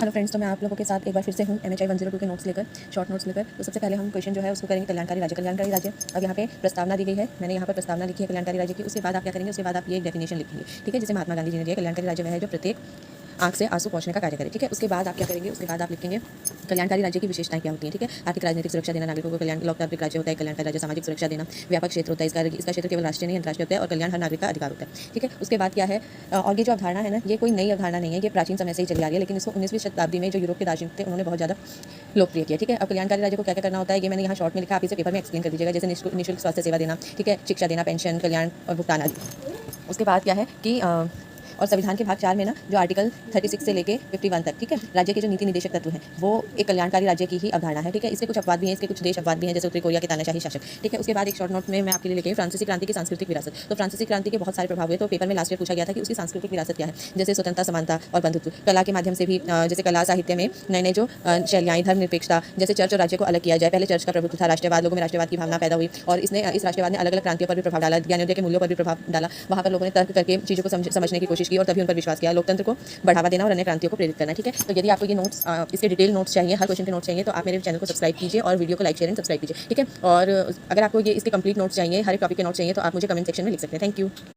Hello friends, तो मैं आप लोगों के साथ एक बार फिर से हूँ MHI 102 के नोट्स लेकर, शॉर्ट नोट्स लेकर। तो सबसे पहले हम क्वेश्चन जो है उसको करेंगे कल्याणकारी राज्य। कल्याणकारी राज्य अब यहाँ पे प्रस्तावना दी गई है, मैंने यहाँ पर प्रस्तावना लिखी है कल्याणकारी राज्य की। उसके बाद आप क्या करेंगे, उसके बाद आप ये एक डेफिनेशन लिखेंगे, ठीक है। जैसे महात्मा गांधी जी ने दिया, कल्याणकारी राज्य वह है जो प्रत्येक आंख से आंसू पहुंचने का कार्य करे, ठीक है। उसके बाद आप क्या करेंगे, उसके बाद आप लिखेंगे कल्याणकारी राज्य की विशेषताएं क्या होती हैं, ठीक है। आर्थिक राजनीतिक सुरक्षा देना, नागरिकों को कल्याण, लोकतांत्रिक राज्य होता है कल्याणकारी राज्य। सामाजिक सुरक्षा देना, व्यापक क्षेत्र होता है इसका क्षेत्र केवल राष्ट्रीय नहीं अंतर्राष्ट्रीय होता है, और कल्याण हर नागरिक का अधिकार होता है, ठीक है। उसके बाद क्या है, और ये जो अवधारणा है ना, ये कोई नई अवधारणा नहीं है, ये प्राचीन समय से ही चली आ रही है, लेकिन इसको 19वीं शताब्दी में जो यूरोप के दार्शनिक थे उन्होंने बहुत ज़्यादा लोकप्रिय किया, ठीक है। अब कल्याणकारी राज्य को क्या क्या करना होता है, ये मैंने यहाँ शॉर्ट में लिखा, आप इसे पेपर में एक्सप्लेन कर दीजिएगा। जैसे निःशुल्क स्वास्थ्य सेवा देना, ठीक है, शिक्षा देना, पेंशन, कल्याण और भुगतान आदि। उसके बाद क्या है कि और संविधान के भाग 4 में ना जो आर्टिकल 36 से लेके 51 तक, ठीक है, राज्य के जो नीति निदेशक तत्व हैं वो एक कल्याणकारी राज्य की ही अवधारणा है, ठीक है। इसके कुछ अपवाद भी हैं, इसके कुछ देश अपवाद भी हैं, जैसे उत्तरी कोरिया के तानाशाही शासक, ठीक है। उसके बाद एक शॉर्ट नोट में मैं आपके लिए लेके फ्रांसीसी क्रांति की सांस्कृतिक विरासत। तो फ्रांसीसी क्रांति के बहुत सारे प्रभाव हुए, तो पेपर में लास्ट ईयर पूछा गया था कि उसकी सांस्कृतिक विरासत क्या है। जैसे स्वतंत्रता, समानता और बंधुत्व, कला के माध्यम से भी, जैसे कला साहित्य में नए नए जो शैलियाँ, धर्मनिरपेक्षता, जैसे चर्च और राज्य को अलग किया जाए। पहले चर्च का प्रभुत्व था, राष्ट्रवाद, लोगों में राष्ट्रवाद की भावना पैदा हुई, और इस राष्ट्रवाद ने अलग अलग क्रांतियों पर भी प्रभाव डाला, ज्ञानोदय के मूल्यों पर भी प्रभाव डाला। वहाँ पर लोगों ने तर्क करके चीज़ों को समझने की कोशिश की और तभी उन पर विश्वास किया। लोकतंत्र को बढ़ावा देना और अन्य क्रांतियों को प्रेरित करना, ठीक है। तो यदि आपको ये नोट्स, इसके डिटेल नोट्स चाहिए, हर क्वेश्चन के नोट्स चाहिए, तो आप मेरे चैनल को सब्सक्राइब कीजिए और वीडियो को लाइक, शेयर एंड सब्सक्राइब कीजिए, ठीक है। और अगर आपको ये इसके कंप्लीट नोट्स चाहिए, हर एक टॉपिक के नोट्स चाहिए, तो आप मुझे कमेंट सेक्शन में लिख सकते हैं। Thank you.